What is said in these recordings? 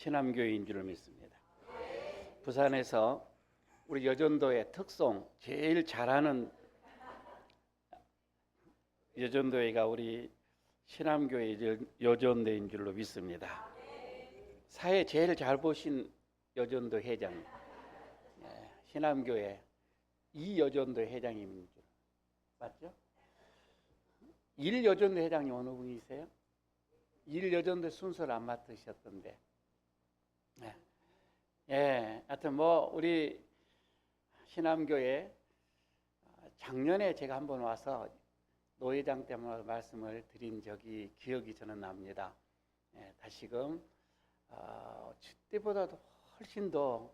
신암교회인 줄 믿습니다. 부산에서 우리 여전도의 특송 제일 잘하는 여전도회가 우리 신암교회 여전도인 줄로 믿습니다. 사회 제일 잘 보신 여전도 회장, 신암교회 이여전도 회장님 줄 맞죠? 일여전도 회장님 어느 분이세요? 일여전도 순서를 안 맡으셨던데. 하여튼 우리 신암교회 작년에 제가 한번 와서 노회장 때문에 말씀을 드린 적이 기억이 저는 납니다. 다시금 그때보다도 훨씬 더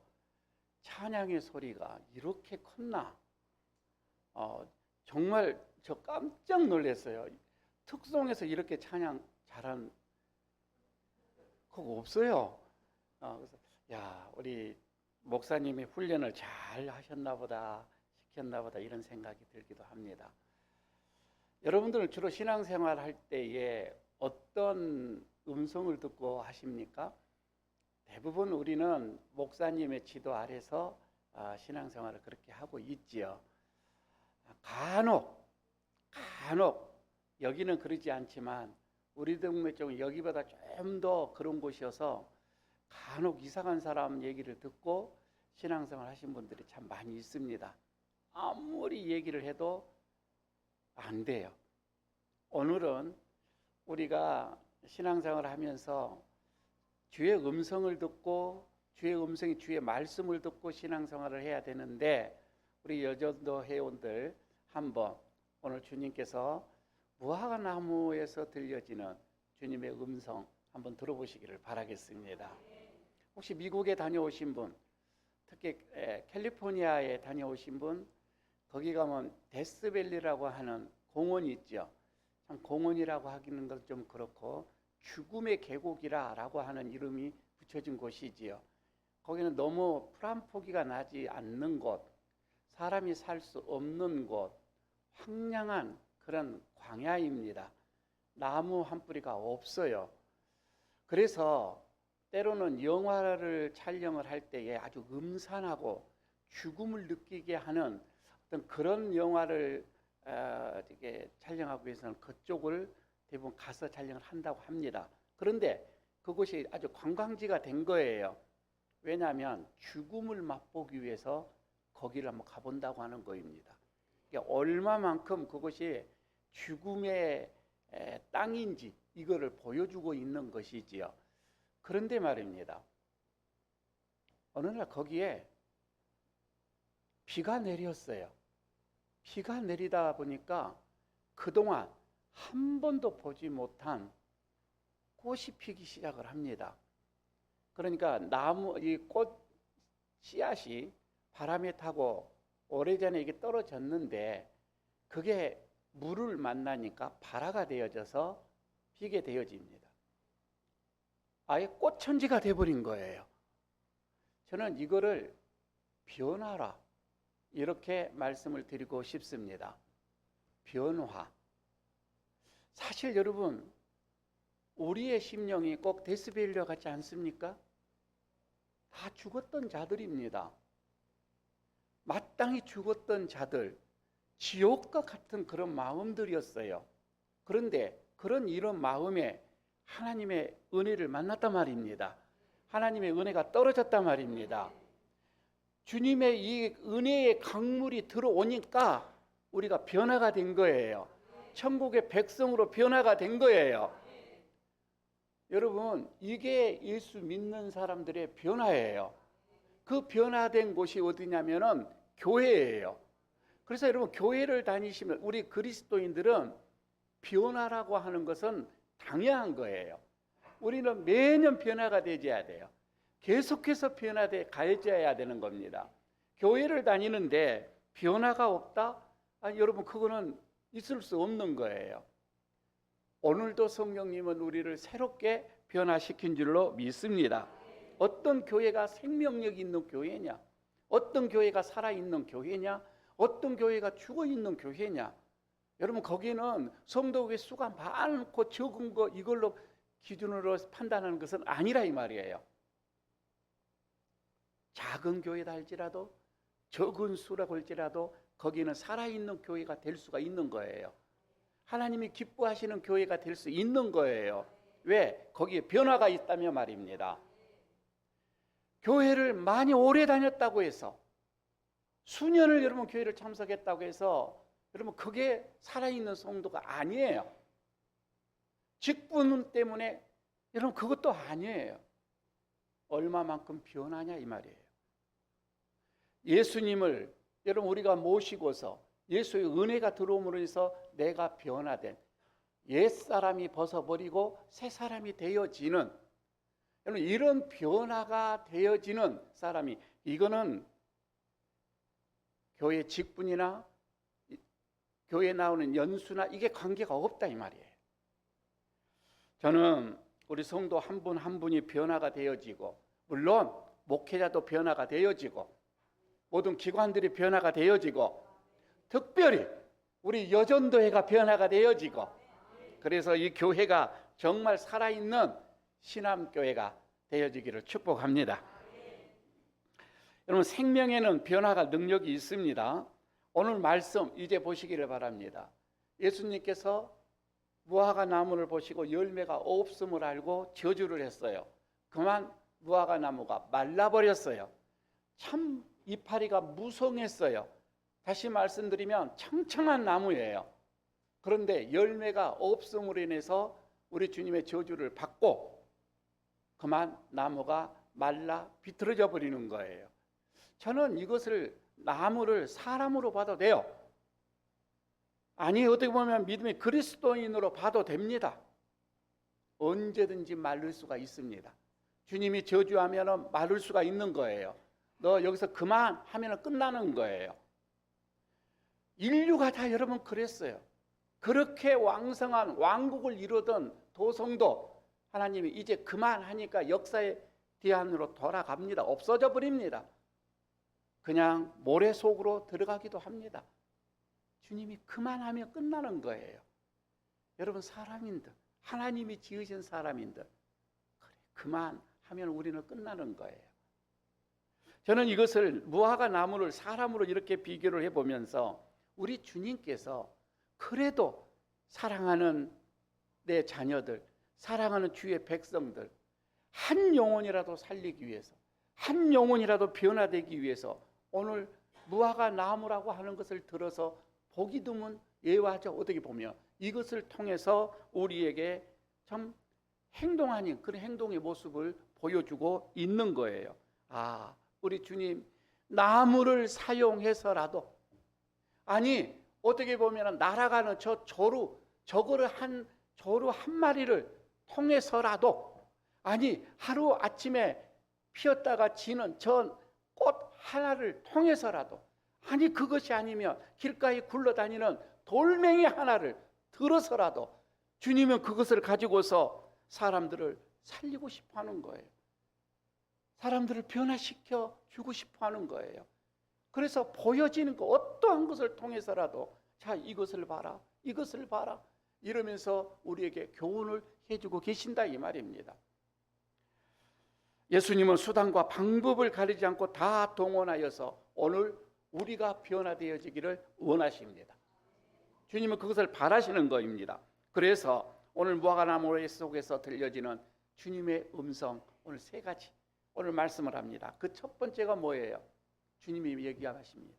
찬양의 소리가 이렇게 컸나? 정말 저 깜짝 놀랐어요. 특송에서 이렇게 찬양 잘한 그거 없어요. 그래서 우리 목사님이 훈련을 잘 하셨나 보다, 시켰나 보다 이런 생각이 들기도 합니다. 여러분들은 주로 신앙생활 할 때에 어떤 음성을 듣고 하십니까? 대부분 우리는 목사님의 지도 아래서 신앙생활을 그렇게 하고 있지요. 간혹 여기는 그러지 않지만 우리 동네 쪽 여기보다 좀 더 그런 곳이어서 간혹 이상한 사람 얘기를 듣고 신앙생활 하신 분들이 참 많이 있습니다. 아무리 얘기를 해도 안 돼요. 오늘은 우리가 신앙생활을 하면서 주의 음성을 듣고 주의 음성이 주의 말씀을 듣고 신앙생활을 해야 되는데 우리 여전도 회원들 한번 오늘 주님께서 무화과나무에서 들려지는 주님의 음성 한번 들어보시기를 바라겠습니다. 혹시 미국에 다녀오신 분, 특히 캘리포니아에 다녀오신 분, 거기 가면 데스밸리라고 하는 공원이 있죠. 참 공원이라고 하기는 건 좀 그렇고 죽음의 계곡이라고 하는 이름이 붙여진 곳이지요. 거기는 너무 풀한 포기가 나지 않는 곳, 사람이 살 수 없는 곳, 황량한 그런 광야입니다. 나무 한 뿌리가 없어요. 그래서 때로는 영화를 촬영을 할 때에 아주 음산하고 죽음을 느끼게 하는 어떤 그런 영화를 촬영하기 위해서는 그쪽을 대부분 가서 촬영을 한다고 합니다. 그런데 그곳이 아주 관광지가 된 거예요. 왜냐하면 죽음을 맛보기 위해서 거기를 한번 가본다고 하는 거입니다. 그러니까 얼마만큼 그것이 죽음의 땅인지 이거를 보여주고 있는 것이지요. 그런데 말입니다. 어느 날 거기에 비가 내렸어요. 비가 내리다 보니까 그동안 한 번도 보지 못한 꽃이 피기 시작을 합니다. 그러니까 이 꽃 씨앗이 바람에 타고 오래전에 이게 떨어졌는데 그게 물을 만나니까 발화가 되어져서 피게 되어집니다. 아예 꽃천지가 돼버린 거예요. 저는 이거를 변화라 이렇게 말씀을 드리고 싶습니다. 변화. 사실 여러분 우리의 심령이 꼭 데스밸리와 같지 않습니까? 다 죽었던 자들입니다. 마땅히 죽었던 자들, 지옥과 같은 그런 마음들이었어요. 그런데 이런 마음에 하나님의 은혜를 만났단 말입니다. 하나님의 은혜가 떨어졌단 말입니다. 주님의 이 은혜의 강물이 들어오니까 우리가 변화가 된 거예요. 천국의 백성으로 변화가 된 거예요. 여러분, 이게 예수 믿는 사람들의 변화예요. 그 변화된 곳이 어디냐면은 교회예요. 그래서 여러분 교회를 다니시면 우리 그리스도인들은 변화라고 하는 것은 당연한 거예요. 우리는 매년 변화가 되어야 돼요. 계속해서 변화돼 가해져야 되는 겁니다. 교회를 다니는데 변화가 없다? 여러분 그거는 있을 수 없는 거예요. 오늘도 성령님은 우리를 새롭게 변화시킨 줄로 믿습니다. 어떤 교회가 생명력 있는 교회냐? 어떤 교회가 살아있는 교회냐? 어떤 교회가 죽어있는 교회냐? 여러분 거기는 성도의 수가 많고 적은 거 이걸로 기준으로 판단하는 것은 아니라 이 말이에요. 작은 교회다 할지라도 적은 수라고 할지라도 거기는 살아있는 교회가 될 수가 있는 거예요. 하나님이 기뻐하시는 교회가 될 수 있는 거예요. 왜? 거기에 변화가 있다며 말입니다. 교회를 많이 오래 다녔다고 해서 수년을 여러분 교회를 참석했다고 해서 여러분 그게 살아있는 성도가 아니에요. 직분 때문에 여러분 그것도 아니에요. 얼마만큼 변하냐 이 말이에요. 예수님을 여러분 우리가 모시고서 예수의 은혜가 들어옴으로 해서 내가 변화된 옛사람이 벗어버리고 새사람이 되어지는, 여러분 이런 변화가 되어지는 사람이, 이거는 교회 직분이나 교회에 나오는 연수나 이게 관계가 없다 이 말이에요. 저는 우리 성도 한 분 한 분이 변화가 되어지고, 물론 목회자도 변화가 되어지고 모든 기관들이 변화가 되어지고 특별히 우리 여전도회가 변화가 되어지고, 그래서 이 교회가 정말 살아있는 신암교회가 되어지기를 축복합니다. 여러분 생명에는 변화가 능력이 있습니다. 오늘 말씀 이제 보시기를 바랍니다. 예수님께서 무화과 나무를 보시고 열매가 없음을 알고 저주를 했어요. 그만 무화과 나무가 말라버렸어요. 참 이파리가 무성했어요. 다시 말씀드리면 청청한 나무예요. 그런데 열매가 없음으로 인해서 우리 주님의 저주를 받고 그만 나무가 말라 비틀어져 버리는 거예요. 저는 이것을 나무를 사람으로 봐도 돼요. 아니 어떻게 보면 믿음의 그리스도인으로 봐도 됩니다. 언제든지 마를 수가 있습니다. 주님이 저주하면 마를 수가 있는 거예요. 너 여기서 그만하면 끝나는 거예요. 인류가 다 여러분 그랬어요. 그렇게 왕성한 왕국을 이루던 도성도 하나님이 이제 그만하니까 역사의 뒤안으로 돌아갑니다. 없어져 버립니다. 그냥 모래 속으로 들어가기도 합니다. 주님이 그만하면 끝나는 거예요. 여러분 사람인들, 하나님이 지으신 사람인들, 그래, 그만하면 우리는 끝나는 거예요. 저는 이것을 무화과 나무를 사람으로 이렇게 비교를 해보면서 우리 주님께서 그래도 사랑하는 내 자녀들, 사랑하는 주의 백성들, 한 영혼이라도 살리기 위해서, 한 영혼이라도 변화되기 위해서 오늘 무화과 나무라고 하는 것을 들어서 보기 드문 예화죠. 어떻게 보면 이것을 통해서 우리에게 참 행동하는 그런 행동의 모습을 보여주고 있는 거예요. 아, 우리 주님 나무를 사용해서라도, 아니 어떻게 보면 날아가는 저 조루, 저거를 한 조루 한 마리를 통해서라도, 아니 하루 아침에 피었다가 지는 저 꽃 하나를 통해서라도, 아니 그것이 아니면 길가에 굴러다니는 돌멩이 하나를 들어서라도 주님은 그것을 가지고서 사람들을 살리고 싶어 하는 거예요. 사람들을 변화시켜 주고 싶어 하는 거예요. 그래서 보여지는 것, 어떠한 것을 통해서라도 자 이것을 봐라, 이것을 봐라 이러면서 우리에게 교훈을 해주고 계신다 이 말입니다. 예수님은 수단과 방법을 가리지 않고 다 동원하여서 오늘 우리가 변화되어지기를 원하십니다. 주님은 그것을 바라시는 것입니다. 그래서 오늘 무화과나무 속에서 들려지는 주님의 음성, 오늘 세 가지 오늘 말씀을 합니다. 그 첫 번째가 뭐예요? 주님이 얘기하십니다.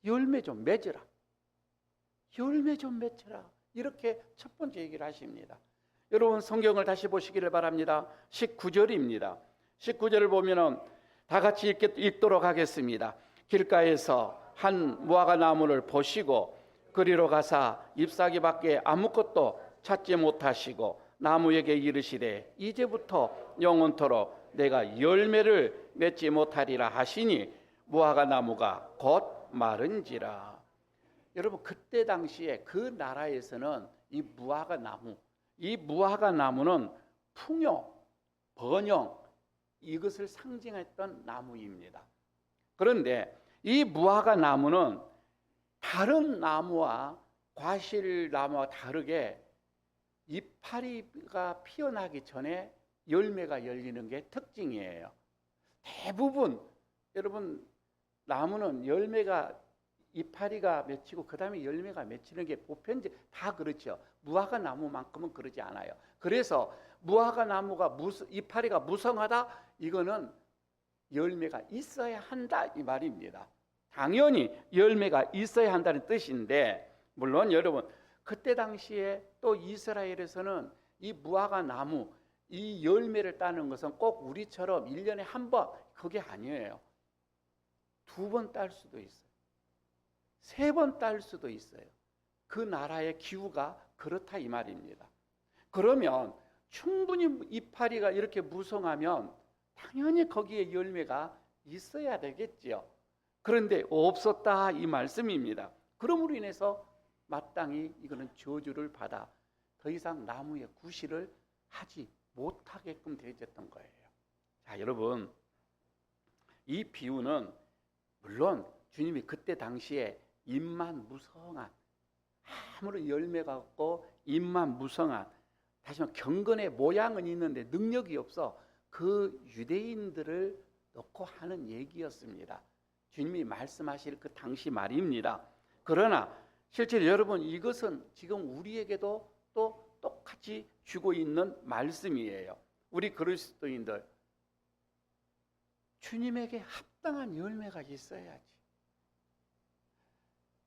열매 좀 맺으라. 열매 좀 맺으라. 이렇게 첫 번째 얘기를 하십니다. 여러분 성경을 다시 보시기를 바랍니다. 19절입니다. 19절을 보면은 다 같이 읽도록 하겠습니다. 길가에서 한 무화과 나무를 보시고 그리로 가사 잎사귀밖에 아무것도 찾지 못하시고 나무에게 이르시되 이제부터 영원토록 내가 열매를 맺지 못하리라 하시니 무화과 나무가 곧 마른지라. 여러분 그때 당시에 그 나라에서는 이 무화과 나무는 풍요, 번영 이것을 상징했던 나무입니다. 그런데 이 무화과 나무는 다른 나무와 과실나무와 다르게 이파리가 피어나기 전에 열매가 열리는 게 특징이에요. 대부분 여러분 나무는 열매가 이파리가 맺히고 그 다음에 열매가 맺히는 게 보편적 다 그렇죠. 무화과 나무만큼은 그러지 않아요. 그래서 무화과 나무가 이파리가 무성하다, 이거는 열매가 있어야 한다 이 말입니다. 당연히 열매가 있어야 한다는 뜻인데, 물론 여러분 그때 당시에 또 이스라엘에서는 이 무화과 나무 이 열매를 따는 것은 꼭 우리처럼 1년에 한 번, 그게 아니에요. 2번 딸 수도 있어요. 3번 딸 수도 있어요. 그 나라의 기후가 그렇다 이 말입니다. 그러면 충분히 이파리가 이렇게 무성하면 당연히 거기에 열매가 있어야 되겠지요. 그런데 없었다 이 말씀입니다. 그러므로 인해서 마땅히 이거는 저주를 받아 더 이상 나무의 구실을 하지 못하게끔 되어졌던 거예요. 자, 여러분, 이 비유는 물론 주님이 그때 당시에 잎만 무성한, 아무런 열매가 없고 잎만 무성한, 다시 말해 경건의 모양은 있는데 능력이 없어 그 유대인들을 놓고 하는 얘기였습니다. 주님이 말씀하실 그 당시 말입니다. 그러나 실제로 여러분 이것은 지금 우리에게도 또 똑같이 주고 있는 말씀이에요. 우리 그리스도인들, 주님에게 합당한 열매가 있어야지.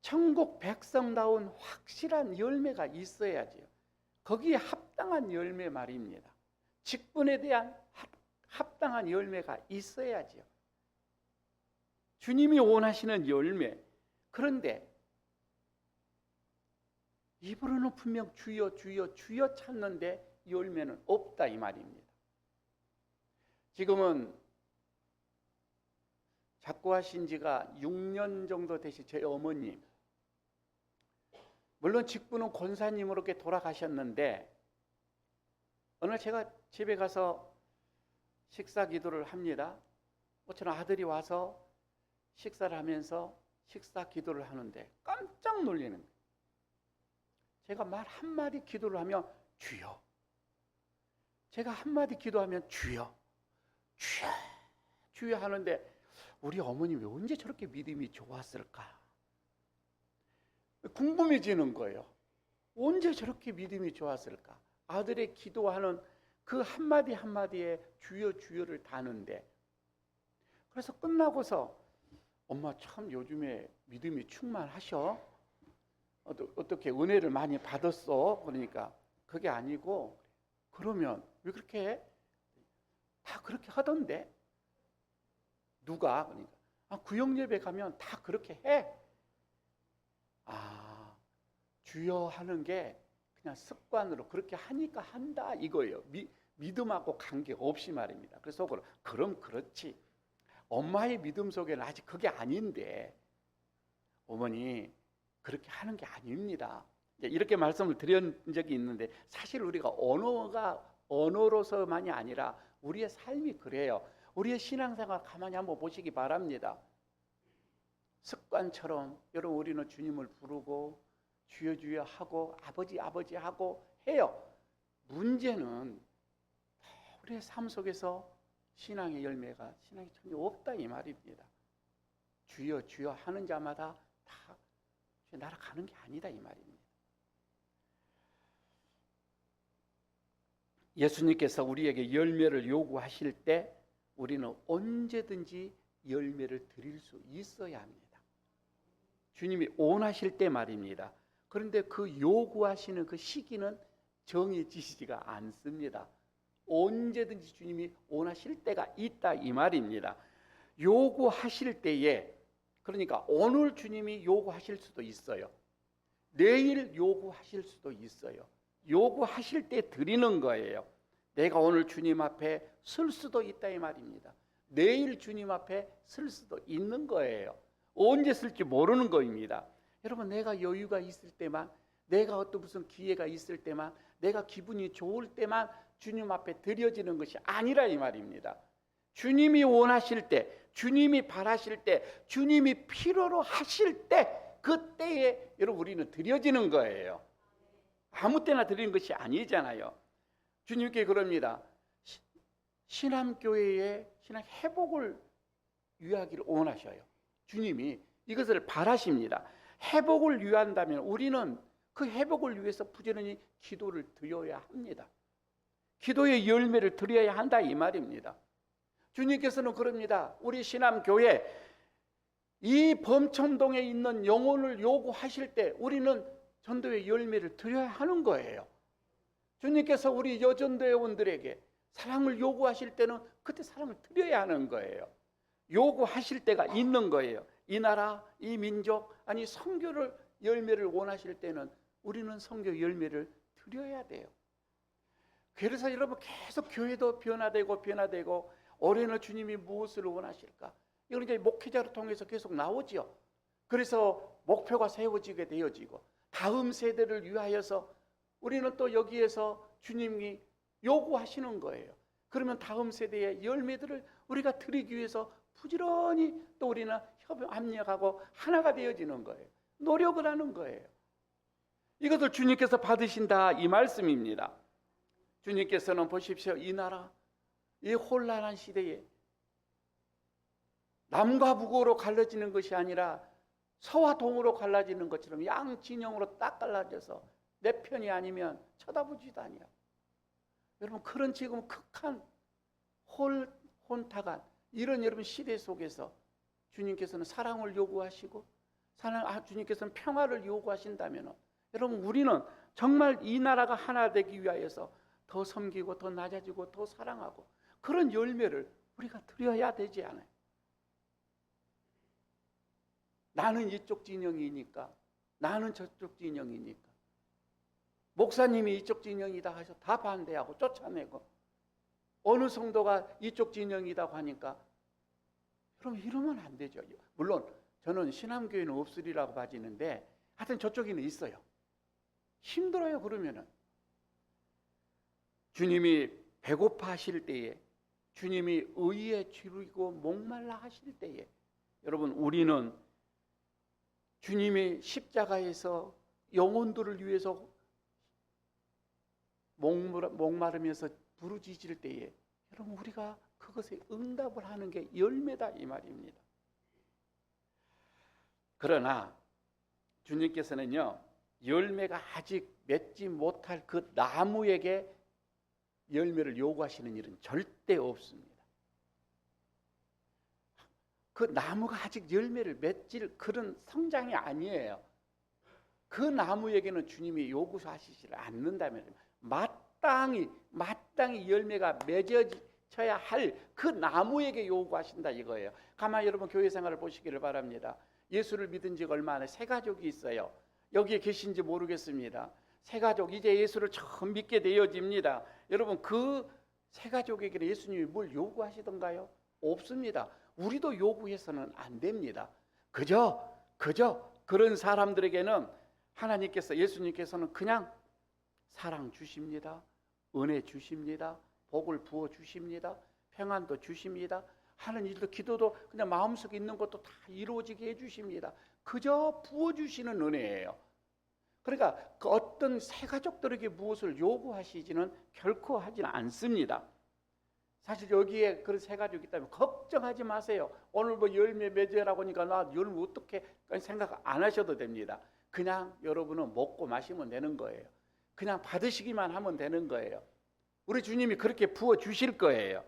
천국 백성다운 확실한 열매가 있어야지요. 거기에 합당한 열매 말입니다. 직분에 대한 합당한 열매가 있어야지요. 주님이 원하시는 열매. 그런데 입으로는 분명 주여 주여 주여 찾는데 열매는 없다 이 말입니다. 지금은 작고하신 지가 6년 정도 되신 제 어머님, 물론 직분은 권사님으로 이렇게 돌아가셨는데 어느 날 제가 집에 가서 식사 기도를 합니다. 저는 아들이 와서 식사를 하면서 식사 기도를 하는데 깜짝 놀라는 거예요. 제가 말 한마디 기도를 하면 주여, 제가 한마디 기도하면 주여 주여 주여 하는데 우리 어머님이 언제 저렇게 믿음이 좋았을까 궁금해지는 거예요. 언제 저렇게 믿음이 좋았을까? 아들의 기도하는 그 한마디 한마디에 주여 주여를 다는데, 그래서 끝나고서 엄마 참 요즘에 믿음이 충만하셔, 어떻게 은혜를 많이 받았어? 그러니까 그게 아니고, 그러면 왜 그렇게 해? 다 그렇게 하던데. 누가? 그러니까 구역예배 가면 다 그렇게 해. 주여 하는 게 그냥 습관으로 그렇게 하니까 한다 이거예요. 믿음하고 관계없이 말입니다. 그래서 그럼 그렇지, 엄마의 믿음 속에는 아직 그게 아닌데 어머니 그렇게 하는 게 아닙니다. 이렇게 말씀을 드린 적이 있는데, 사실 우리가 언어로서만이 아니라 우리의 삶이 그래요. 우리의 신앙생활 가만히 한번 보시기 바랍니다. 습관처럼 여러분 우리는 주님을 부르고 주여 주여 하고 아버지 아버지 하고 해요. 문제는 우리의 삶 속에서 신앙의 열매가, 신앙이 전혀 없다 이 말입니다. 주여 주여 하는 자마다 다 날아가는 게 아니다 이 말입니다. 예수님께서 우리에게 열매를 요구하실 때 우리는 언제든지 열매를 드릴 수 있어야 합니다. 주님이 원하실 때 말입니다. 그런데 그 요구하시는 그 시기는 정해지지가 않습니다. 언제든지 주님이 원하실 때가 있다 이 말입니다. 요구하실 때에, 그러니까 오늘 주님이 요구하실 수도 있어요. 내일 요구하실 수도 있어요. 요구하실 때 드리는 거예요. 내가 오늘 주님 앞에 설 수도 있다 이 말입니다. 내일 주님 앞에 설 수도 있는 거예요. 언제 쓸지 모르는 거입니다. 여러분, 내가 여유가 있을 때만, 내가 어떤 무슨 기회가 있을 때만, 내가 기분이 좋을 때만 주님 앞에 드려지는 것이 아니라 이 말입니다. 주님이 원하실 때, 주님이 바라실 때, 주님이 필요로 하실 때, 그때에 여러분 우리는 드려지는 거예요. 아무 때나 드리는 것이 아니잖아요. 주님께 그럽니다. 신앙교회의 신앙 회복을 유하기를 원하셔요. 주님이 이것을 바라십니다. 회복을 위한다면 우리는 그 회복을 위해서 부지런히 기도를 드려야 합니다. 기도의 열매를 드려야 한다 이 말입니다. 주님께서는 그럽니다. 우리 신암교회 이 범천동에 있는 영혼을 요구하실 때 우리는 전도의 열매를 드려야 하는 거예요. 주님께서 우리 여전도회원들에게 사랑을 요구하실 때는 그때 사랑을 드려야 하는 거예요. 요구하실 때가 있는 거예요. 이 나라, 이 민족, 아니 선교를 열매를 원하실 때는 우리는 선교 열매를 드려야 돼요. 그래서 여러분 계속 교회도 변화되고 올해는 주님이 무엇을 원하실까? 이건 이제 목회자를 통해서 계속 나오죠. 그래서 목표가 세워지게 되어지고 다음 세대를 위하여서 우리는 또 여기에서 주님이 요구하시는 거예요. 그러면 다음 세대의 열매들을 우리가 드리기 위해서 부지런히 또 우리는 협력하고 하나가 되어지는 거예요. 노력을 하는 거예요. 이것을 주님께서 받으신다 이 말씀입니다. 주님께서는 보십시오. 이 나라, 이 혼란한 시대에 남과 북으로 갈라지는 것이 아니라 서와 동으로 갈라지는 것처럼 양 진영으로 딱 갈라져서 내 편이 아니면 쳐다보지도 아니야. 여러분 그런 지금 극한 혼탁한 이런 여러분 시대 속에서 주님께서는 사랑을 요구하시고 주님께서는 평화를 요구하신다면 여러분 우리는 정말 이 나라가 하나 되기 위하여서 더 섬기고 더 낮아지고 더 사랑하고 그런 열매를 우리가 드려야 되지 않아요. 나는 이쪽 진영이니까 나는 저쪽 진영이니까 목사님이 이쪽 진영이다 하셔서 다 반대하고 쫓아내고 어느 성도가 이쪽 진영이라고 하니까 여러분 이러면 안 되죠. 물론 저는 신암교회는 없으리라고 봐지는데 하여튼 저쪽에는 있어요. 힘들어요. 그러면은 주님이 배고파 하실 때에 주님이 의에 줄이고 목말라 하실 때에 여러분 우리는 주님의 십자가에서 영혼들을 위해서 목마르면서 부르짖을 때에 여러분 우리가 그것에 응답을 하는 게 열매다 이 말입니다. 그러나 주님께서는요 열매가 아직 맺지 못할 그 나무에게 열매를 요구하시는 일은 절대 없습니다. 그 나무가 아직 열매를 맺질 그런 성장이 아니에요. 그 나무에게는 주님이 요구하시지 않는다면 마땅히 열매가 맺어져야 할 그 나무에게 요구하신다 이거예요. 가만히 여러분 교회 생활을 보시기를 바랍니다. 예수를 믿은 지가 얼마 안 돼 세 가족이 있어요. 여기에 계신지 모르겠습니다. 세 가족 이제 예수를 처음 믿게 되어집니다. 여러분 그 세 가족에게 예수님이 뭘 요구하시던가요? 없습니다. 우리도 요구해서는 안 됩니다. 그저 그런 사람들에게는 하나님께서 예수님께서는 그냥 사랑 주십니다. 은혜 주십니다. 복을 부어 주십니다. 평안도 주십니다. 하는 일도 기도도 그냥 마음속에 있는 것도 다 이루어지게 해주십니다. 그저 부어주시는 은혜예요. 그러니까 그 어떤 새 가족들에게 무엇을 요구하시지는 결코 하지는 않습니다. 사실 여기에 그런 새 가족이 있다면 걱정하지 마세요. 오늘 뭐 열매 맺으라고 하니까 나 열매 어떻게 생각 안 하셔도 됩니다. 그냥 여러분은 먹고 마시면 되는 거예요. 그냥 받으시기만 하면 되는 거예요. 우리 주님이 그렇게 부어 주실 거예요.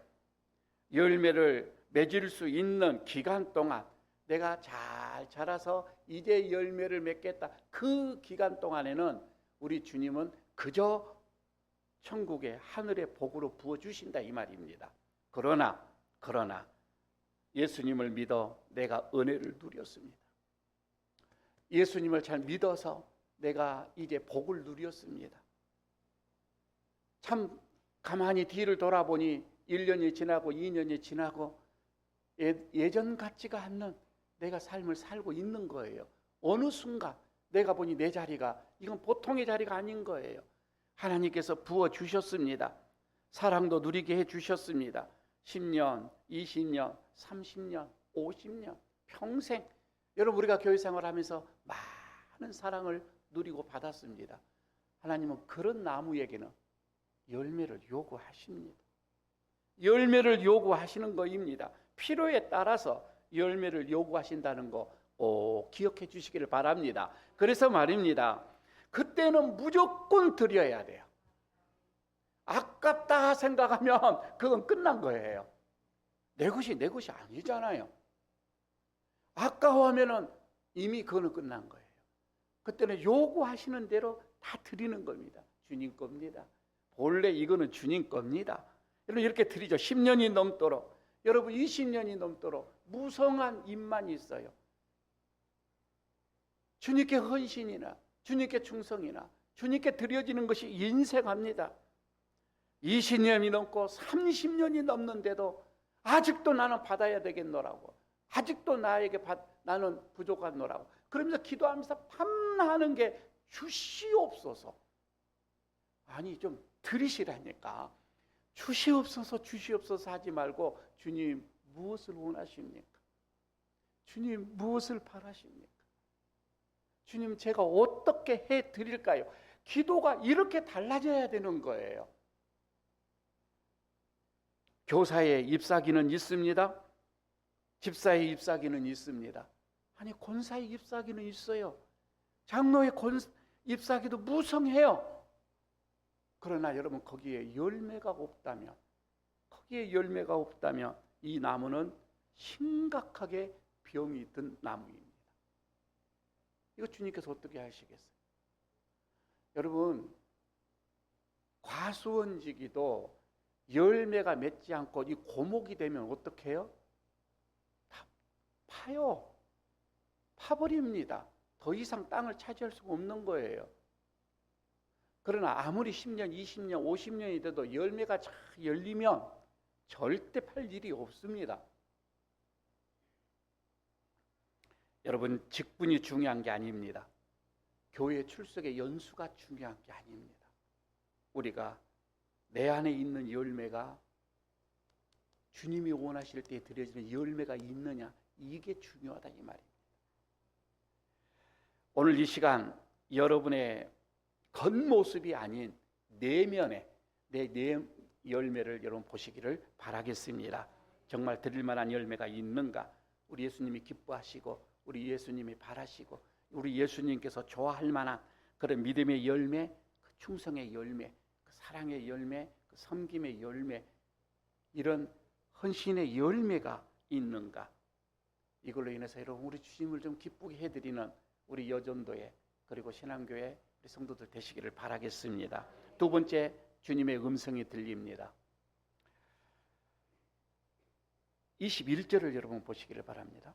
열매를 맺을 수 있는 기간 동안 내가 잘 자라서 이제 열매를 맺겠다. 그 기간 동안에는 우리 주님은 그저 천국의 하늘의 복으로 부어주신다 이 말입니다. 그러나 예수님을 믿어 내가 은혜를 누렸습니다. 예수님을 잘 믿어서 내가 이제 복을 누렸습니다. 참 가만히 뒤를 돌아보니 1년이 지나고 2년이 지나고 예전 같지가 않는 내가 삶을 살고 있는 거예요. 어느 순간 내가 보니 내 자리가 이건 보통의 자리가 아닌 거예요. 하나님께서 부어주셨습니다. 사랑도 누리게 해주셨습니다. 10년, 20년, 30년, 50년, 평생 여러분 우리가 교회 생활하면서 많은 사랑을 누리고 받았습니다. 하나님은 그런 나무에게는 열매를 요구하십니다. 열매를 요구하시는 것입니다. 필요에 따라서 열매를 요구하신다는 거 기억해 주시기를 바랍니다. 그래서 말입니다. 그때는 무조건 드려야 돼요. 아깝다 생각하면 그건 끝난 거예요. 내 것이 아니잖아요. 아까워하면은 이미 그거는 끝난 거예요. 그때는 요구하시는 대로 다 드리는 겁니다. 주님 겁니다. 본래 이거는 주님 겁니다. 여러분 이렇게 드리죠. 10년이 넘도록, 여러분 20년이 넘도록 무성한 입만 있어요. 주님께 헌신이나 주님께 충성이나 주님께 드려지는 것이 인생합니다. 20년이 넘고 30년이 넘는데도 아직도 나는 받아야 되겠노라고, 아직도 나는 부족하노라고 그러면서 기도하면서 밤나하는 게 주시옵소서. 아니 좀 들으시라니까. 주시옵소서 하지 말고 주님 무엇을 원하십니까? 주님 무엇을 바라십니까? 주님 제가 어떻게 해 드릴까요? 기도가 이렇게 달라져야 되는 거예요. 교사의 잎사귀는 있습니다. 집사의 잎사귀는 있습니다. 아니 권사의 잎사귀는 있어요. 장로의 잎사귀도 무성해요. 그러나 여러분 거기에 열매가 없다면 이 나무는 심각하게 병이 든 나무입니다. 이거 주님께서 어떻게 하시겠어요? 여러분 과수원지기도 열매가 맺지 않고 이 고목이 되면 어떻게 해요? 다 파요. 파버립니다. 더 이상 땅을 차지할 수가 없는 거예요. 그러나 아무리 10년, 20년, 50년이 돼도 열매가 잘 열리면 절대 팔 일이 없습니다. 여러분 직분이 중요한 게 아닙니다. 교회 출석의 연수가 중요한 게 아닙니다. 우리가 내 안에 있는 열매가 주님이 원하실 때 드려지는 열매가 있느냐, 이게 중요하다 이 말입니다. 오늘 이 시간 여러분의 겉모습이 아닌 내면의 내 열매를 여러분 보시기를 바라겠습니다. 정말 드릴 만한 열매가 있는가? 우리 예수님이 기뻐하시고 우리 예수님이 바라시고 우리 예수님께서 좋아할 만한 그런 믿음의 열매, 그 충성의 열매, 그 사랑의 열매, 그 섬김의 열매, 이런 헌신의 열매가 있는가? 이걸로 인해서 여러분 우리 주님을 좀 기쁘게 해드리는 우리 여전도회 그리고 신앙교회 우리 성도들 되시기를 바라겠습니다. 두 번째, 주님의 음성이 들립니다. 21절을 여러분 보시기를 바랍니다.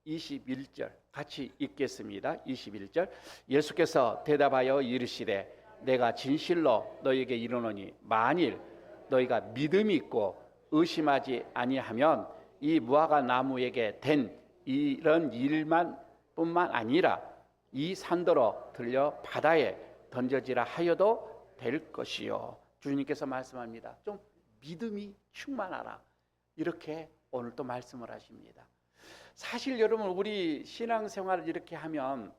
21절 같이 읽겠습니다. 21절 예수께서 대답하여 이르시되 내가 진실로 너희에게 이르노니 만일 너희가 믿음이 있고 의심하지 아니하면 이 무화과 나무에게 된 이런 일만뿐만 아니라 이 산더러 들려 바다에 던져지라 하여도 될 것이요. 주님께서 말씀합니다. 좀 믿음이 충만하라. 이렇게 오늘 또 말씀을 하십니다. 사실 여러분 우리 신앙생활을 이렇게 하면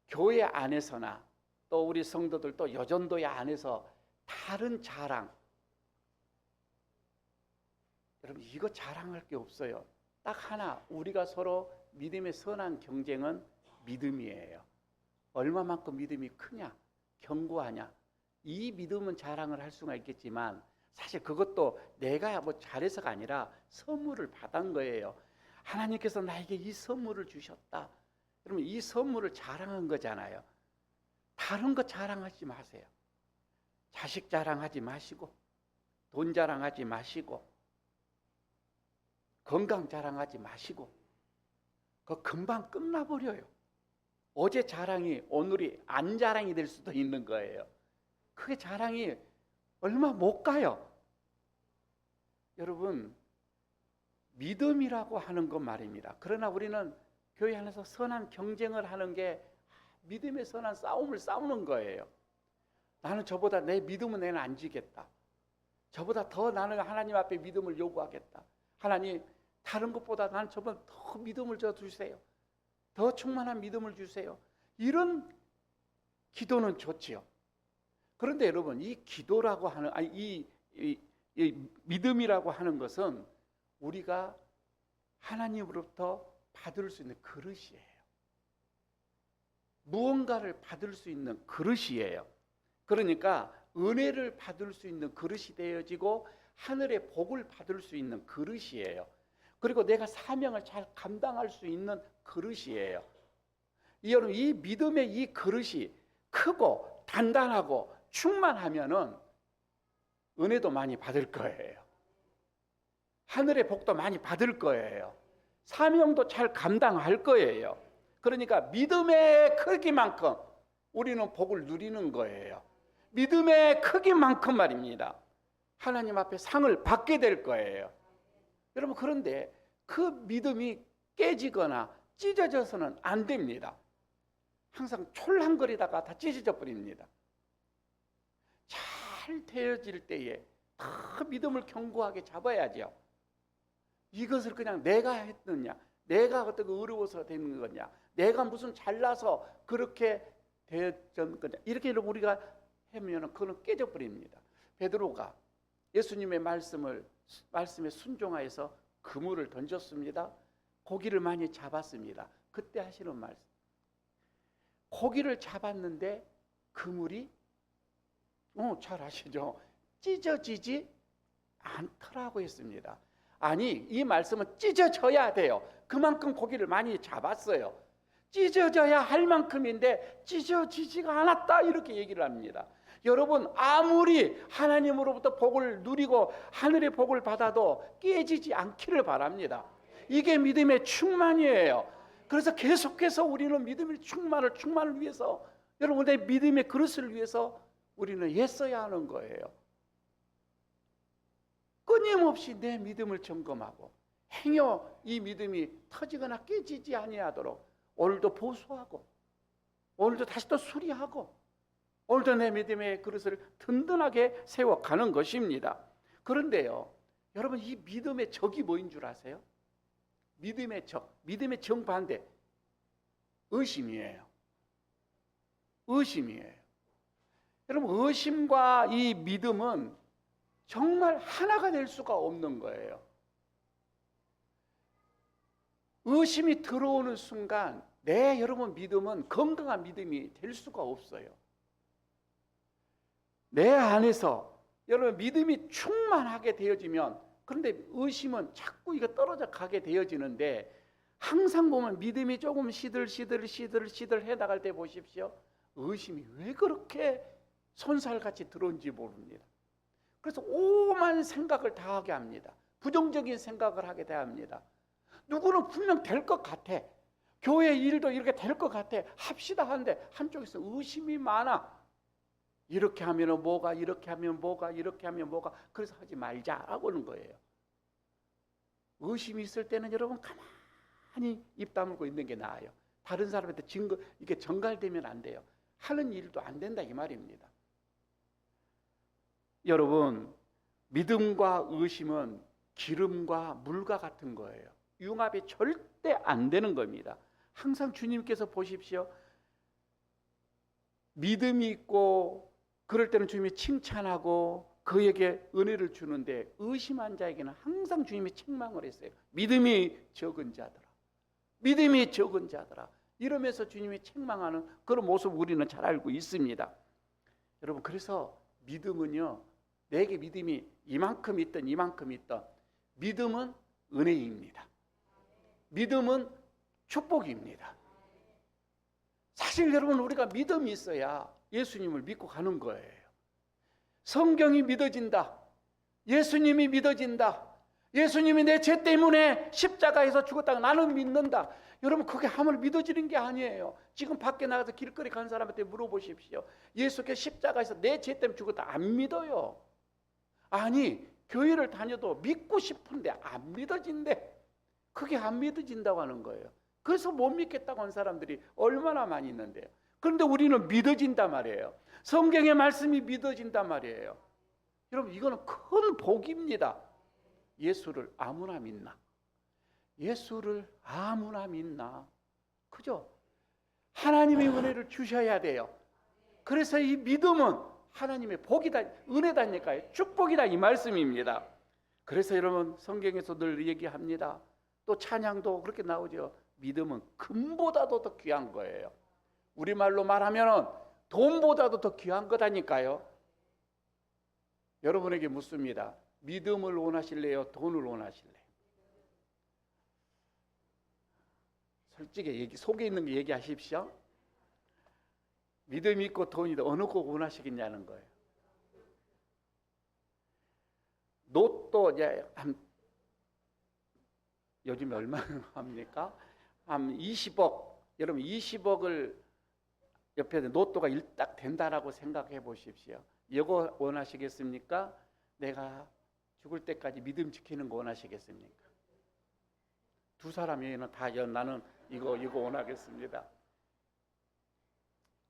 교회 안에서나 또 우리 성도들 또 여전도회 안에서 다른 자랑, 여러분 이거 자랑할 게 없어요. 딱 하나, 우리가 서로 믿음의 선한 경쟁은 믿음이에요. 얼마만큼 믿음이 크냐, 견고하냐, 이 믿음은 자랑을 할 수가 있겠지만 사실 그것도 내가 뭐 잘해서가 아니라 선물을 받은 거예요. 하나님께서 나에게 이 선물을 주셨다. 그러면 이 선물을 자랑한 거잖아요. 다른 거 자랑하지 마세요. 자식 자랑하지 마시고, 돈 자랑하지 마시고, 건강 자랑하지 마시고, 그거 금방 끝나버려요. 어제 자랑이 오늘이 안 자랑이 될 수도 있는 거예요. 그게 자랑이 얼마 못 가요. 여러분 믿음이라고 하는 것 말입니다. 그러나 우리는 교회 안에서 선한 경쟁을 하는 게 믿음의 선한 싸움을 싸우는 거예요. 나는 저보다 내 믿음은 내는 안 지겠다. 저보다 더 나는 하나님 앞에 믿음을 요구하겠다. 하나님 다른 것보다 나는 저보다 더 믿음을 줘 주세요. 더 충만한 믿음을 주세요. 이런 기도는 좋지요. 그런데 여러분 이 기도라고 하는 이 믿음이라고 하는 것은 우리가 하나님으로부터 받을 수 있는 그릇이에요. 무언가를 받을 수 있는 그릇이에요. 그러니까 은혜를 받을 수 있는 그릇이 되어지고 하늘의 복을 받을 수 있는 그릇이에요. 그리고 내가 사명을 잘 감당할 수 있는 그릇이에요. 여러분, 이 믿음의 이 그릇이 크고 단단하고 충만하면은 은혜도 많이 받을 거예요. 하늘의 복도 많이 받을 거예요. 사명도 잘 감당할 거예요. 그러니까 믿음의 크기만큼 우리는 복을 누리는 거예요. 믿음의 크기만큼 말입니다. 하나님 앞에 상을 받게 될 거예요. 여러분, 그런데 그 믿음이 깨지거나 찢어져서는 안 됩니다. 항상 촐랑거리다가 다 찢어져 버립니다. 잘 되어질 때에 다 믿음을 견고하게 잡아야죠. 이것을 그냥 내가 했느냐, 내가 어떻게 어려워서 되는 거냐, 내가 무슨 잘나서 그렇게 되었던 거냐, 이렇게 우리가 하면 그건 깨져버립니다. 베드로가 예수님의 말씀에 순종하여서 그물을 던졌습니다. 고기를 많이 잡았습니다. 그때 하시는 말씀, 고기를 잡았는데 그물이 잘 아시죠? 찢어지지 않더라고 했습니다. 아니, 이 말씀은 찢어져야 돼요. 그만큼 고기를 많이 잡았어요. 찢어져야 할 만큼인데 찢어지지가 않았다, 이렇게 얘기를 합니다. 여러분, 아무리 하나님으로부터 복을 누리고 하늘의 복을 받아도 깨지지 않기를 바랍니다. 이게 믿음의 충만이에요. 그래서 계속해서 우리는 믿음의 충만을 위해서, 여러분의 믿음의 그릇을 위해서 우리는 애써야 하는 거예요. 끊임없이 내 믿음을 점검하고 행여 이 믿음이 터지거나 깨지지 아니하도록 오늘도 보수하고, 오늘도 다시 또 수리하고, 오늘도 내 믿음의 그릇을 든든하게 세워가는 것입니다. 그런데요, 여러분, 이 믿음의 적이 뭐인 줄 아세요? 믿음의 적, 믿음의 정반대, 의심이에요. 의심이에요. 여러분, 의심과 이 믿음은 정말 하나가 될 수가 없는 거예요. 의심이 들어오는 순간 여러분 믿음은 건강한 믿음이 될 수가 없어요. 내 안에서 여러분 믿음이 충만하게 되어지면, 그런데 의심은 자꾸 이거 떨어져 가게 되어지는데, 항상 보면 믿음이 조금 시들 해나갈 때 보십시오. 의심이 왜 그렇게 손살같이 들어온지 모릅니다. 그래서 오만 생각을 다 하게 합니다. 부정적인 생각을 하게 됩니다. 누구는 분명 될 것 같아. 교회 일도 이렇게 될 것 같아. 합시다 하는데 한쪽에서 의심이 많아. 이렇게 하면 뭐가, 이렇게 하면 뭐가, 이렇게 하면 뭐가, 그래서 하지 말자라고 하는 거예요. 의심이 있을 때는 여러분 가만히 입 다물고 있는 게 나아요. 다른 사람한테 이게 전갈되면 안 돼요. 하는 일도 안 된다, 이 말입니다. 여러분, 믿음과 의심은 기름과 물과 같은 거예요. 융합이 절대 안 되는 겁니다. 항상 주님께서 보십시오. 믿음이 있고 그럴 때는 주님이 칭찬하고 그에게 은혜를 주는데, 의심한 자에게는 항상 주님이 책망을 했어요. 믿음이 적은 자들아, 믿음이 적은 자들아, 이러면서 주님이 책망하는 그런 모습 우리는 잘 알고 있습니다. 여러분, 그래서 믿음은요, 내게 믿음이 이만큼 있던 믿음은 은혜입니다. 믿음은 축복입니다. 사실 여러분, 우리가 믿음이 있어야 예수님을 믿고 가는 거예요. 성경이 믿어진다, 예수님이 믿어진다, 예수님이 내 죄 때문에 십자가에서 죽었다고 나는 믿는다. 여러분, 그게 아무리 믿어지는 게 아니에요. 지금 밖에 나가서 길거리 간 사람한테 물어보십시오. 예수께서 십자가에서 내 죄 때문에 죽었다, 안 믿어요. 아니, 교회를 다녀도 믿고 싶은데 안 믿어진대. 그게 안 믿어진다고 하는 거예요. 그래서 못 믿겠다고 하는 사람들이 얼마나 많이 있는데요. 그런데 우리는 믿어진단 말이에요. 성경의 말씀이 믿어진단 말이에요. 여러분, 이거는 큰 복입니다. 예수를 아무나 믿나? 예수를 아무나 믿나? 그죠? 하나님의 은혜를 주셔야 돼요. 그래서 이 믿음은 하나님의 복이다, 은혜다니까요. 축복이다, 이 말씀입니다. 그래서 여러분, 성경에서 늘 얘기합니다. 또 찬양도 그렇게 나오죠. 믿음은 금보다도 더 귀한 거예요. 우리말로 말하면 돈보다도 더 귀한 거다니까요. 여러분에게 묻습니다. 믿음을 원하실래요? 돈을 원하실래요? 솔직히 속에 있는 거 얘기하십시오. 믿음이 있고 돈이 어느 거 원하시겠냐는 거예요. 로또 이제 요즘에 얼마나 합니까? 한 20억. 여러분 20억을 옆에 로또가 일딱 된다라고 생각해 보십시오. 이거 원하시겠습니까? 내가 죽을 때까지 믿음 지키는 거 원하시겠습니까? 두 사람이면 다 나는 이거 원하겠습니다.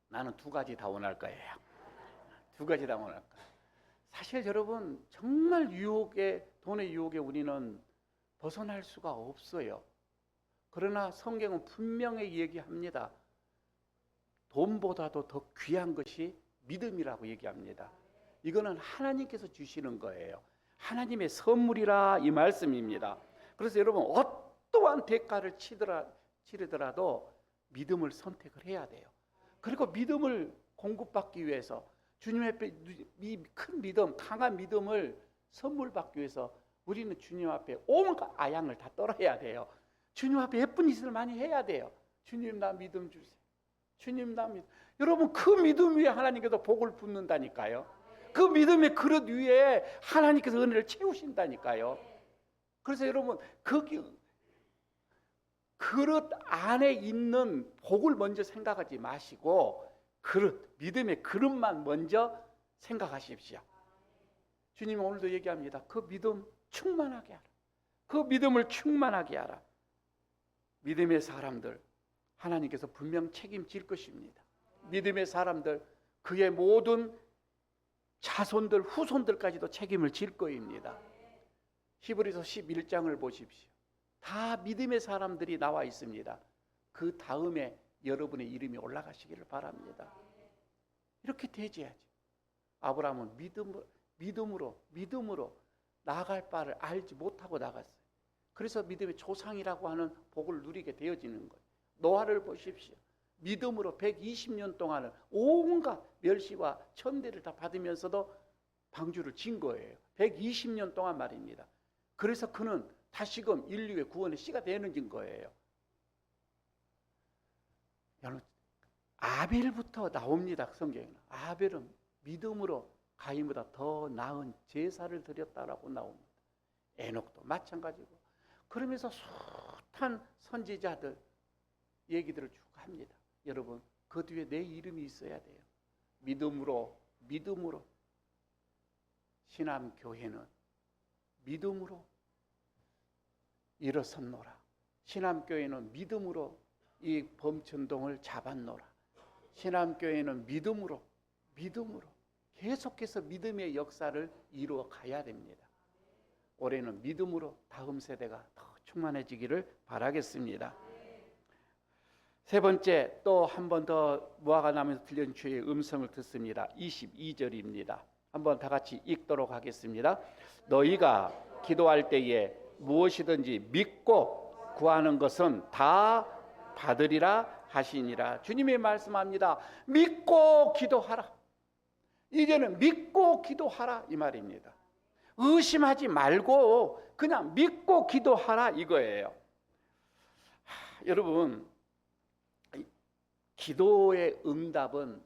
나는 두 가지 다 원할 거예요. 두 가지 다 원할 거예요. 사실 여러분 정말 돈의 유혹에 우리는 벗어날 수가 없어요. 그러나 성경은 분명히 얘기합니다. 돈보다도 더 귀한 것이 믿음이라고 얘기합니다. 이거는 하나님께서 주시는 거예요. 하나님의 선물이라 이 말씀입니다. 그래서 여러분 어떠한 대가를 치르더라도 믿음을 선택을 해야 돼요. 그리고 믿음을 공급받기 위해서 주님 앞에 이 큰 믿음, 강한 믿음을 선물 받기 위해서 우리는 주님 앞에 온갖 아양을 다 떨어야 돼요. 주님 앞에 예쁜 짓을 많이 해야 돼요. 주님 나 믿음 주세요. 주님 나 믿음. 여러분 그 믿음 위에 하나님께서 복을 붓는다니까요. 그 믿음의 그릇 위에 하나님께서 은혜를 채우신다니까요. 그래서 여러분 그릇 안에 있는 복을 먼저 생각하지 마시고 믿음의 그릇만 먼저 생각하십시오. 주님 오늘도 얘기합니다. 그 믿음 충만하게 하라. 그 믿음을 충만하게 하라. 믿음의 사람들 하나님께서 분명 책임질 것입니다. 믿음의 사람들 그의 모든 자손들 후손들까지도 책임을 질 거입니다. 히브리서 11장을 보십시오. 다 믿음의 사람들이 나와 있습니다. 그 다음에 여러분의 이름이 올라가시기를 바랍니다. 이렇게 되져야죠. 아브라함은 믿음으로 나아갈 바를 알지 못하고 나갔어요. 그래서 믿음의 조상이라고 하는 복을 누리게 되어지는 거예요. 노아를 보십시오. 믿음으로 120년 동안은 온갖 멸시와 천대를 다 받으면서도 방주를 진 거예요. 120년 동안 말입니다. 그래서 그는 다시금 인류의 구원의 씨가 되는 거예요. 여러분 아벨부터 나옵니다. 성경에는 아벨은 믿음으로 가인보다 더 나은 제사를 드렸다라고 나옵니다. 에녹도 마찬가지고. 그러면서 숱한 선지자들 얘기들을 쭉 합니다. 여러분 그 뒤에 내 이름이 있어야 돼요. 믿음으로 신암교회는 믿음으로 일어섰노라. 신암교회는 믿음으로 이 범천동을 잡았노라. 신암교회는 믿음으로 계속해서 믿음의 역사를 이루어 가야 됩니다. 올해는 믿음으로 다음 세대가 더 충만해지기를 바라겠습니다. 세 번째, 또 한 번 더 무화과 나무에서 들려준 주의 음성을 듣습니다. 22절입니다. 한번 다 같이 읽도록 하겠습니다. 너희가 기도할 때에 무엇이든지 믿고 구하는 것은 다 받으리라 하시니라. 주님이 말씀합니다. 믿고 기도하라. 이제는 믿고 기도하라 이 말입니다. 의심하지 말고 그냥 믿고 기도하라 이거예요. 여러분 기도의 응답은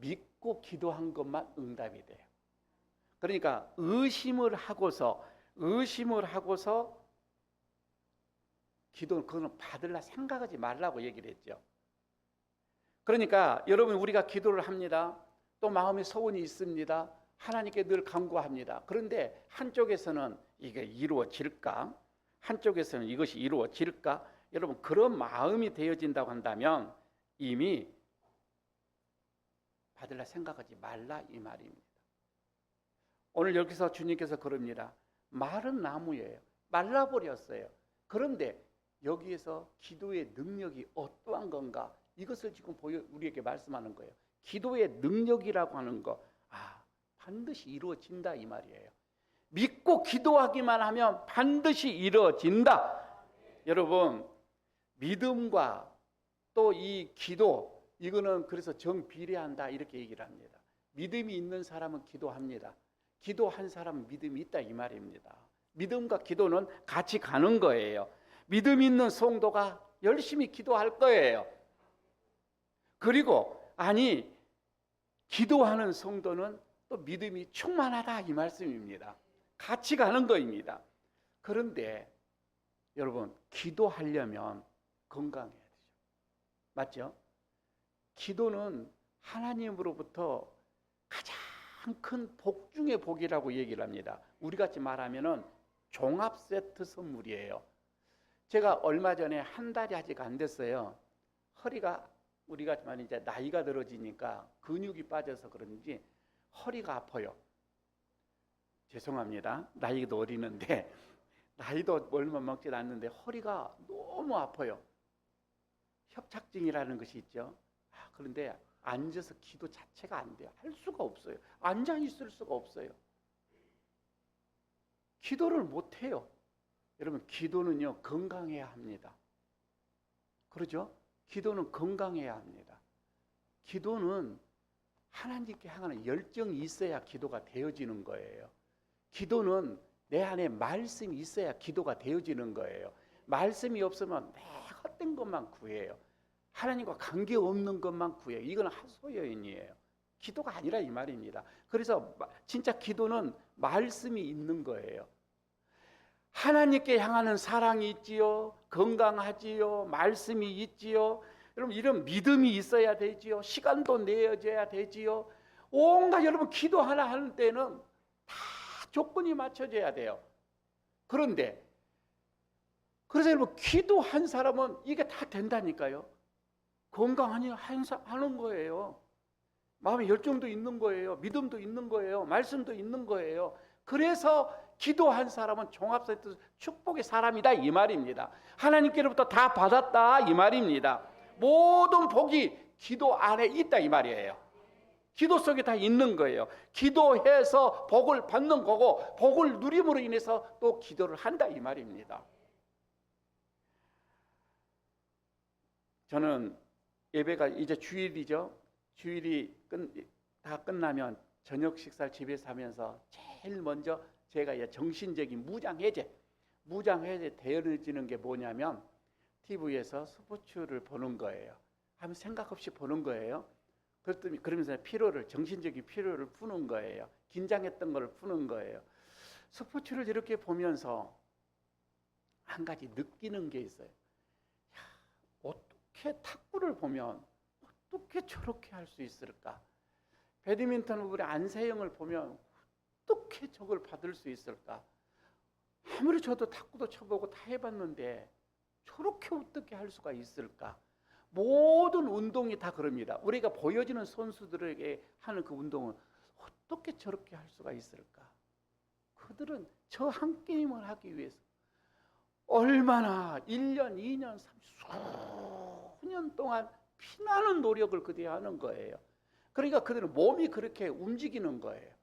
믿고 기도한 것만 응답이 돼요. 그러니까 의심을 하고서 기도는 그거는 받으려 생각하지 말라고 얘기를 했죠. 그러니까 여러분 우리가 기도를 합니다. 또 마음에 소원이 있습니다. 하나님께 늘 간구합니다. 그런데 한쪽에서는 이게 이루어질까? 한쪽에서는 이것이 이루어질까? 여러분 그런 마음이 되어진다고 한다면 이미 받으려 생각하지 말라 이 말입니다. 오늘 여기서 주님께서 그럽니다. 마른 나무예요. 말라버렸어요. 그런데 여기에서 기도의 능력이 어떠한 건가? 이것을 지금 우리에게 말씀하는 거예요. 기도의 능력이라고 하는 거 반드시 이루어진다 이 말이에요. 믿고 기도하기만 하면 반드시 이루어진다. 여러분, 믿음과 또 이 기도, 이거는 그래서 정비례한다 이렇게 얘기를 합니다. 믿음이 있는 사람은 기도합니다. 기도한 사람은 믿음이 있다 이 말입니다. 믿음과 기도는 같이 가는 거예요. 믿음 있는 성도가 열심히 기도할 거예요. 그리고 기도하는 성도는 또 믿음이 충만하다 이 말씀입니다. 같이 가는 거입니다. 그런데 여러분, 기도하려면 건강해야 되죠. 맞죠? 기도는 하나님으로부터 가장 큰 복 중의 복이라고 얘기를 합니다. 우리같이 말하면은 종합 세트 선물이에요. 제가 얼마 전에 한 달이 아직 안 됐어요. 허리가, 우리가 이제 나이가 들어지니까 근육이 빠져서 그런지 허리가 아파요. 죄송합니다. 나이도 어리는데, 나이도 얼마 먹지 않는데 허리가 너무 아파요. 협착증이라는 것이 있죠. 그런데 앉아서 기도 자체가 안 돼요. 할 수가 없어요. 앉아 있을 수가 없어요. 기도를 못 해요. 여러분, 기도는요, 건강해야 합니다. 그러죠? 기도는 건강해야 합니다. 기도는 하나님께 향하는 열정이 있어야 기도가 되어지는 거예요. 기도는 내 안에 말씀이 있어야 기도가 되어지는 거예요. 말씀이 없으면 매 헛된 것만 구해요. 하나님과 관계없는 것만 구해요. 이건 하소연이에요. 기도가 아니라 이 말입니다. 그래서 진짜 기도는 말씀이 있는 거예요. 하나님께 향하는 사랑이 있지요, 건강하지요, 말씀이 있지요. 여러분, 이런 믿음이 있어야 되지요, 시간도 내어져야 되지요. 온갖 여러분 기도 하나 하는 때는 다 조건이 맞춰져야 돼요. 그런데 그래서 여러분, 기도한 사람은 이게 다 된다니까요. 건강하니 하는 거예요. 마음의 열정도 있는 거예요. 믿음도 있는 거예요. 말씀도 있는 거예요. 그래서 기도한 사람은 종합세트 축복의 사람이다 이 말입니다. 하나님께로부터 다 받았다 이 말입니다. 모든 복이 기도 안에 있다 이 말이에요. 기도 속에 다 있는 거예요. 기도해서 복을 받는 거고, 복을 누림으로 인해서 또 기도를 한다 이 말입니다. 저는 예배가 이제 주일이죠. 주일이 다 끝나면 저녁 식사를 집에서 하면서 제일 먼저 제가 정신적인 무장해제 되어지는 게 뭐냐면 TV에서 스포츠를 보는 거예요. 아무 생각 없이 보는 거예요. 그러면서 정신적인 피로를 푸는 거예요. 긴장했던 걸 푸는 거예요. 스포츠를 이렇게 보면서 한 가지 느끼는 게 있어요. 어떻게 탁구를 보면 어떻게 저렇게 할 수 있을까? 배드민턴 우리 안세영을 보면 어떻게 저걸 받을 수 있을까? 아무리 저도 탁구도 쳐보고 다 해봤는데 저렇게 어떻게 할 수가 있을까? 모든 운동이 다 그럽니다. 우리가 보여지는 선수들에게 하는 그 운동은 어떻게 저렇게 할 수가 있을까? 그들은 저 한 게임을 하기 위해서 얼마나 1년, 2년, 30수년 동안 피나는 노력을 그들이 하는 거예요. 그러니까 그들은 몸이 그렇게 움직이는 거예요.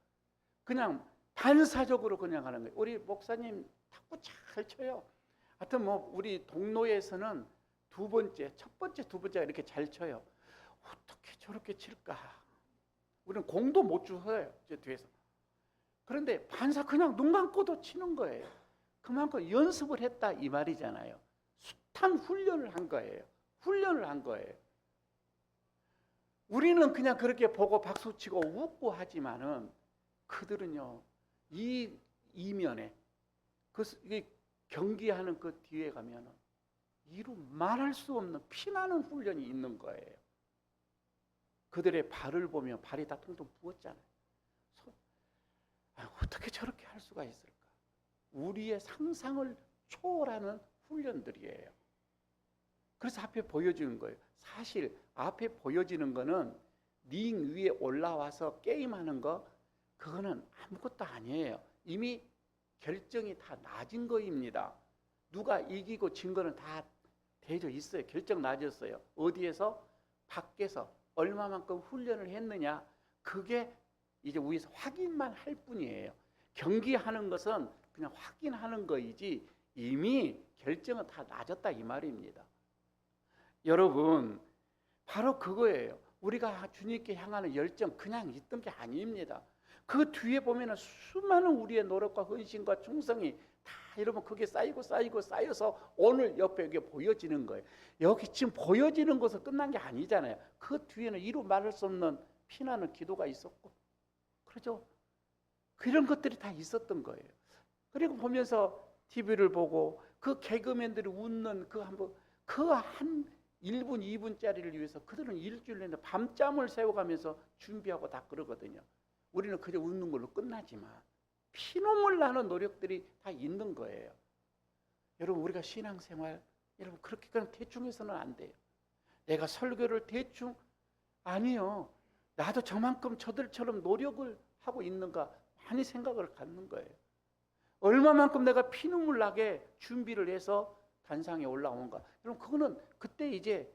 그냥 반사적으로 그냥 하는 거예요. 우리 목사님 탁구 잘 쳐요. 하여튼 우리 동로에서는 첫 번째, 두 번째가 이렇게 잘 쳐요. 어떻게 저렇게 칠까? 우리는 공도 못 주어요, 뒤에서. 그런데 반사 그냥 눈 감고도 치는 거예요. 그만큼 연습을 했다 이 말이잖아요. 숱한 훈련을 한 거예요. 우리는 그냥 그렇게 보고 박수치고 웃고 하지만은 그들은요, 이 이면에 경기하는 그 뒤에 가면은 이루 말할 수 없는 피나는 훈련이 있는 거예요. 그들의 발을 보면 발이 다 통통 부었잖아요. 어떻게 저렇게 할 수가 있을까? 우리의 상상을 초월하는 훈련들이에요. 그래서 앞에 보여주는 거예요. 사실 앞에 보여지는 거는 링 위에 올라와서 게임하는 거, 그거는 아무것도 아니에요. 이미 결정이 다 나진 거입니다. 누가 이기고 진 거는 다 되어 있어요. 결정 나졌어요. 어디에서? 밖에서 얼마만큼 훈련을 했느냐, 그게 이제 위에서 확인만 할 뿐이에요. 경기하는 것은 그냥 확인하는 거이지 이미 결정은 다 나졌다 이 말입니다. 여러분, 바로 그거예요. 우리가 주님께 향하는 열정 그냥 있던 게 아닙니다. 그 뒤에 보면은 수많은 우리의 노력과 헌신과 충성이 다 여러분 그게 쌓여서 오늘 옆에 이게 보여지는 거예요. 여기 지금 보여지는 것은 끝난 게 아니잖아요. 그 뒤에는 이루 말할 수 없는 피나는 기도가 있었고, 그렇죠? 그런 것들이 다 있었던 거예요. 그리고 보면서 TV를 보고 그 개그맨들이 웃는 그 한 1분, 2분짜리를 위해서 그들은 일주일 내내 밤잠을 새워가면서 준비하고 다 그러거든요. 우리는 그저 웃는 걸로 끝나지만 피눈물 나는 노력들이 다 있는 거예요. 여러분, 우리가 신앙생활 여러분 그렇게 그냥 대충 해서는 안 돼요. 내가 설교를 대충 아니요. 나도 저만큼 저들처럼 노력을 하고 있는가 많이 생각을 갖는 거예요. 얼마만큼 내가 피눈물 나게 준비를 해서 단상에 올라온가. 여러분 그거는 그때 이제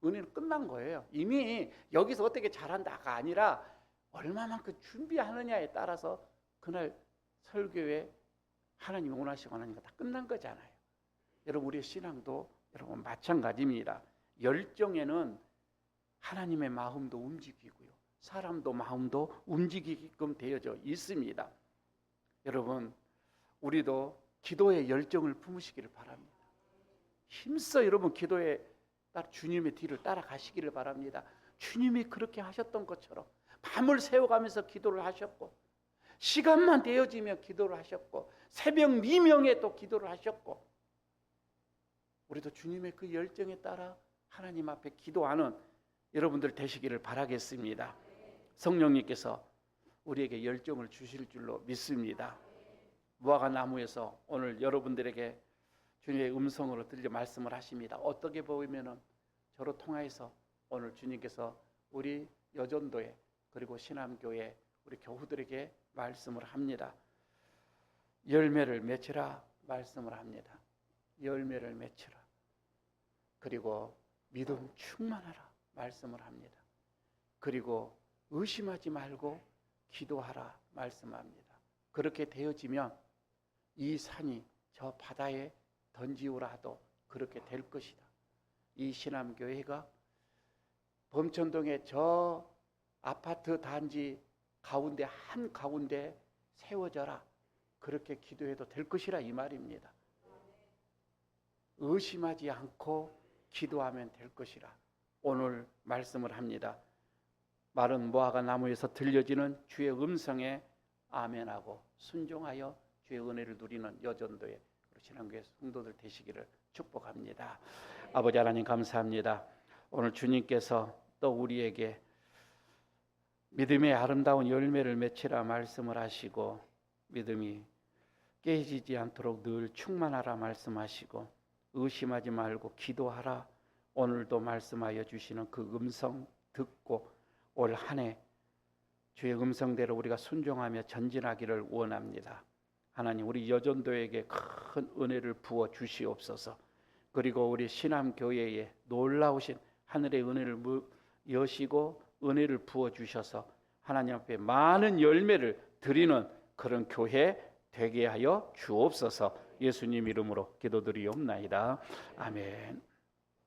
은혜는 끝난 거예요. 이미 여기서 어떻게 잘한다가 아니라 얼마만큼 준비하느냐에 따라서 그날 설교에 하나님이 원하시고 하나님과 다 끝난 거잖아요. 여러분 우리의 신앙도 여러분 마찬가지입니다. 열정에는 하나님의 마음도 움직이고요. 사람도 마음도 움직이게끔 되어져 있습니다. 여러분 우리도 기도의 열정을 품으시기를 바랍니다. 힘써 여러분 기도에 따라 주님의 뒤를 따라가시기를 바랍니다. 주님이 그렇게 하셨던 것처럼 밤을 새워가면서 기도를 하셨고 시간만 되어지면 기도를 하셨고 새벽 미명에 또 기도를 하셨고 우리도 주님의 그 열정에 따라 하나님 앞에 기도하는 여러분들 되시기를 바라겠습니다. 성령님께서 우리에게 열정을 주실 줄로 믿습니다. 무화과 나무에서 오늘 여러분들에게 주님의 음성으로 들려 말씀을 하십니다. 어떻게 보면은 저로 통하여서 오늘 주님께서 우리 여전도에 그리고 신암교회 우리 교우들에게 말씀을 합니다. 열매를 맺으라 말씀을 합니다. 열매를 맺으라. 그리고 믿음 충만하라 말씀을 합니다. 그리고 의심하지 말고 기도하라 말씀합니다. 그렇게 되어지면 이 산이 저 바다에 던지우라 하도 그렇게 될 것이다. 이 신암교회가 범천동의 저 아파트 단지 가운데 한가운데 세워져라. 그렇게 기도해도 될 것이라 이 말입니다. 의심하지 않고 기도하면 될 것이라 오늘 말씀을 합니다. 마른 무화과 나무에서 들려지는 주의 음성에 아멘하고 순종하여 주의 은혜를 누리는 여전도의 신앙교회 성도들 되시기를 축복합니다. 아버지 하나님 감사합니다. 오늘 주님께서 또 우리에게 믿음의 아름다운 열매를 맺히라 말씀을 하시고 믿음이 깨지지 않도록 늘 충만하라 말씀하시고 의심하지 말고 기도하라 오늘도 말씀하여 주시는 그 음성 듣고 올 한 해 주의 음성대로 우리가 순종하며 전진하기를 원합니다. 하나님 우리 여전도에게 큰 은혜를 부어 주시옵소서. 그리고 우리 신암교회에 놀라우신 하늘의 은혜를 여시고 은혜를 부어 주셔서 하나님 앞에 많은 열매를 드리는 그런 교회 되게 하여 주옵소서. 예수님 이름으로 기도드리옵나이다. 아멘.